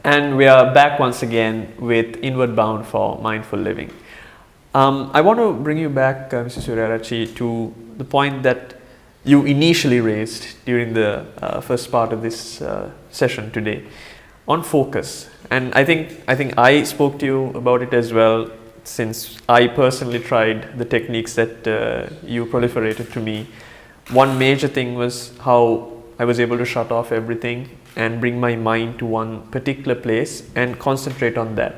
And we are back once again with Inward Bound for Mindful Living. I want to bring you back, Mr. Suryarachi, to the point that you initially raised during the first part of this session today on focus. And I think I spoke to you about it as well, since I personally tried the techniques that you proliferated to me. One major thing was how I was able to shut off everything and bring my mind to one particular place and concentrate on that.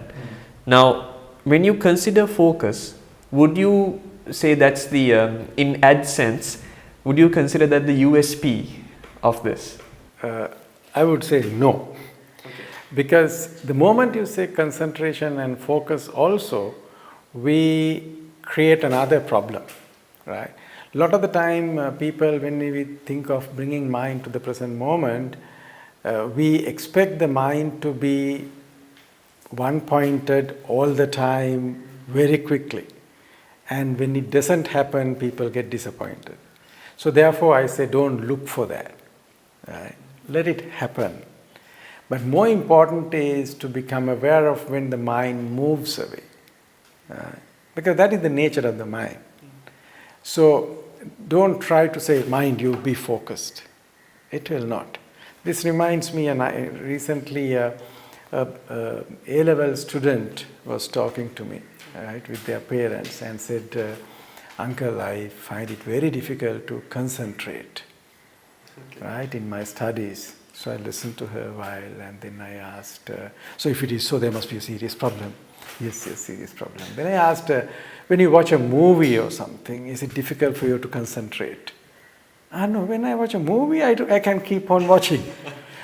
Now, when you consider focus, would you say that's the, in AdSense, would you consider that the USP of this? I would say no. Okay. Because the moment you say concentration and focus also, we create another problem, right? A lot of the time people, when we think of bringing mind to the present moment, we expect the mind to be one-pointed all the time, very quickly. And when it doesn't happen, people get disappointed. So therefore I say don't look for that. Right? Let it happen. But more important is to become aware of when the mind moves away. Because that is the nature of the mind. So don't try to say, mind, you be focused. It will not. This reminds me, and recently a A-level student was talking to me, right, with their parents, and said, Uncle, I find it very difficult to concentrate, right, in my studies. So I listened to her a while, and then I asked, so if it is so, there must be a serious problem. Yes, serious problem. Then I asked, when you watch a movie or something, is it difficult for you to concentrate? No, when I watch a movie, I can keep on watching.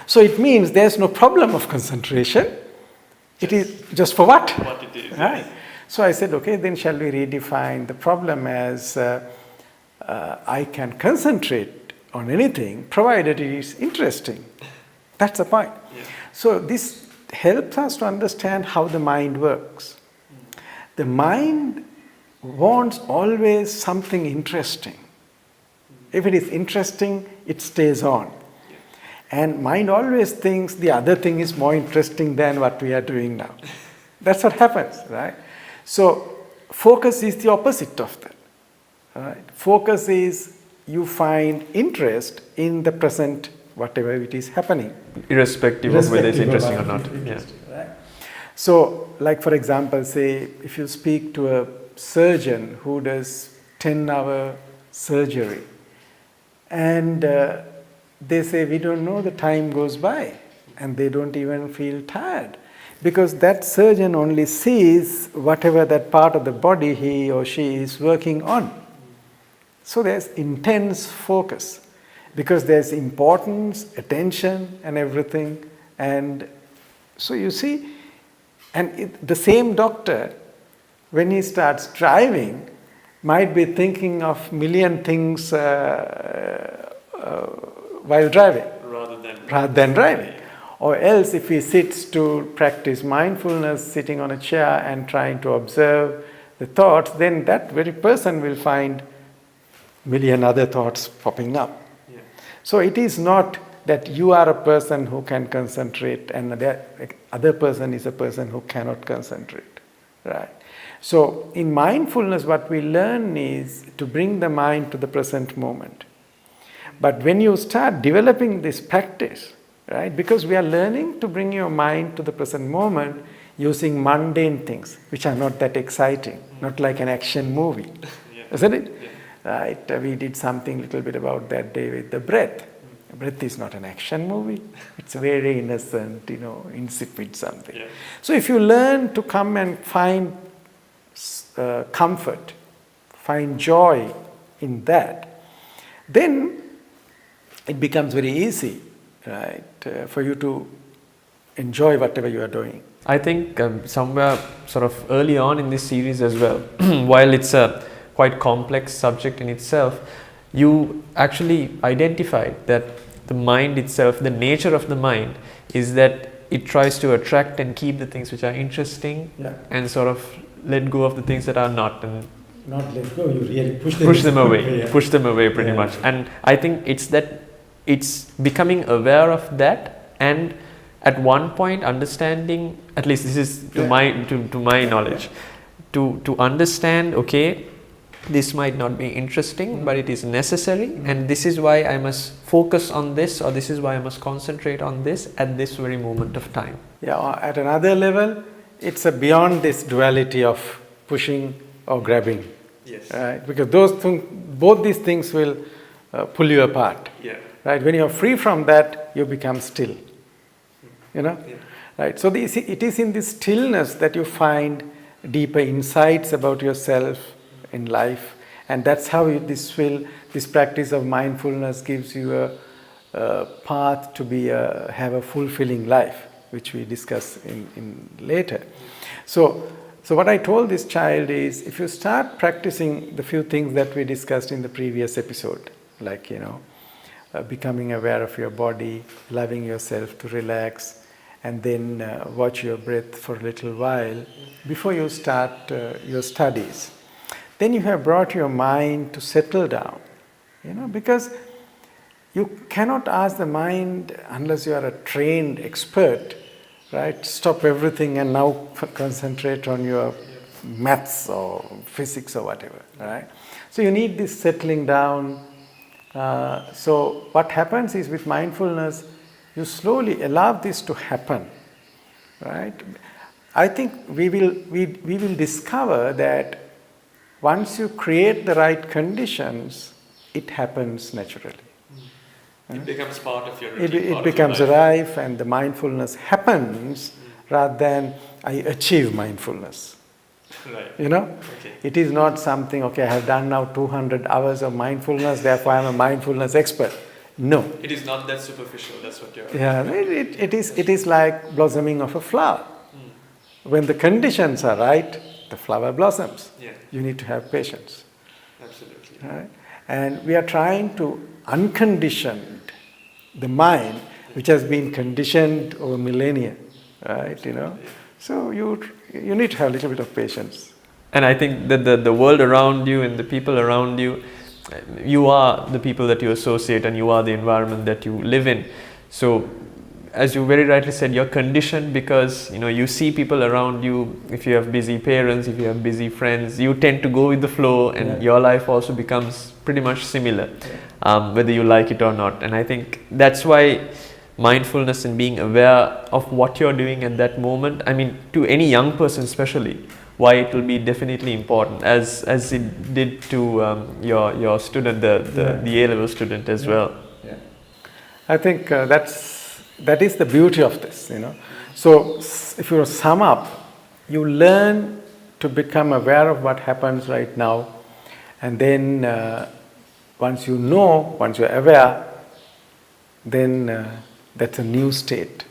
So it means there's no problem of concentration. It is just for what? What it is. Right. So I said, okay, then shall we redefine the problem as I can concentrate on anything provided it is interesting. That's the point. Yeah. So this helps us to understand how the mind works. The mind wants always something interesting. If it is interesting, it stays on. And mind always thinks the other thing is more interesting than what we are doing now. That's what happens, right? So focus is the opposite of that. Right? Focus is you find interest in the present, whatever it is happening. Irrespective of whether it's interesting or not. Yeah. Right? So, like for example, say if you speak to a surgeon who does 10-hour surgery, and they say, we don't know, the time goes by, and they don't even feel tired. Because that surgeon only sees whatever that part of the body he or she is working on. So there's intense focus, because there's importance, attention and everything. And so you see, and the same doctor, when he starts driving, might be thinking of million things while driving, rather than driving. Or else if he sits to practice mindfulness, sitting on a chair and trying to observe the thoughts, then that very person will find million other thoughts popping up. Yeah. So it is not that you are a person who can concentrate and the other person is a person who cannot concentrate, right? So in mindfulness, what we learn is to bring the mind to the present moment. But when you start developing this practice, right, because we are learning to bring your mind to the present moment using mundane things, which are not that exciting, not like an action movie, isn't it? Yeah. Right? We did something a little bit about that day with the breath. Breath is not an action movie. It's very innocent, insipid something. Yeah. So if you learn to come and find comfort, find joy in that, then it becomes very easy, right, for you to enjoy whatever you are doing. I think somewhere sort of early on in this series as well, while it's a quite complex subject in itself, you actually identified that the mind itself, the nature of the mind is that it tries to attract and keep the things which are interesting, yeah, and sort of let go of the things that are not. And not let go, you really push them away. Yeah. Push them away pretty much. And I think it's that it's becoming aware of that and at one point understanding, at least this is to my knowledge, to understand, okay, this might not be interesting, but it is necessary, and this is why I must focus on this, or this is why I must concentrate on this at this very moment of time. Yeah, at another level, it's beyond this duality of pushing or grabbing. Yes. Right? Because both these things will pull you apart. Yeah. Right? When you're free from that, you become still. You know? Yeah. Right? So it is in this stillness that you find deeper insights about yourself in life, and that's how this practice of mindfulness gives you a path to have a fulfilling life, which we discuss in later. So what I told this child is, if you start practicing the few things that we discussed in the previous episode, like becoming aware of your body, allowing yourself to relax, and then watch your breath for a little while before you start your studies, then you have brought your mind to settle down, because you cannot ask the mind, unless you are a trained expert, right, stop everything and now concentrate on your maths or physics or whatever, right? So you need this settling down. So what happens is, with mindfulness, you slowly allow this to happen, right? I think we will discover that once you create the right conditions, it happens naturally. It becomes part of your routine. It becomes life. life, and the mindfulness happens rather than I achieve mindfulness. Right. Okay. It is not something, okay, I have done now 200 hours of mindfulness, therefore I am a mindfulness expert. No. It is not that superficial, that's what you're... Yeah, it is like blossoming of a flower. When the conditions are right, the flower blossoms. Yeah. You need to have patience. Absolutely. Right? And we are trying to uncondition the mind, which has been conditioned over millennia, right? So you need to have a little bit of patience. And I think that the world around you and the people around you, you are the people that you associate, and you are the environment that you live in. So, as you very rightly said, you're conditioned because you see people around you. If you have busy parents, if you have busy friends, you tend to go with the flow, and your life also becomes pretty much similar, whether you like it or not. And I think that's why mindfulness and being aware of what you're doing at that moment, I mean, to any young person especially, why it will be definitely important, as it did to your student, the A-level student as well. Yeah. I think that is the beauty of this, So if you sum up, you learn to become aware of what happens right now, and then once you're aware, then that's a new state,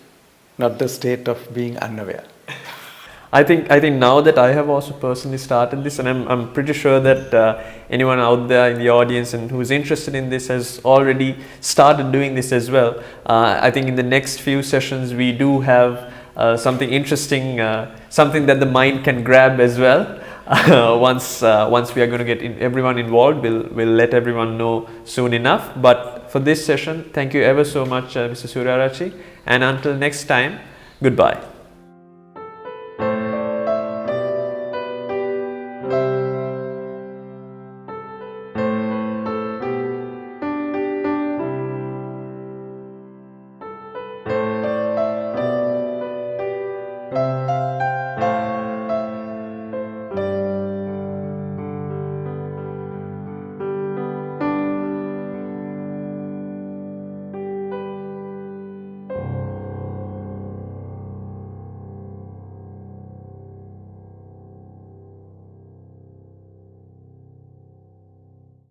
not the state of being unaware. I think now that I have also personally started this, and I'm pretty sure that anyone out there in the audience and who's interested in this has already started doing this as well. I think in the next few sessions we do have something interesting, something that the mind can grab as well. Once we are going to get everyone involved, we'll let everyone know soon enough. But for this session, thank you ever so much, Mr. Suryarachi, and until next time, goodbye.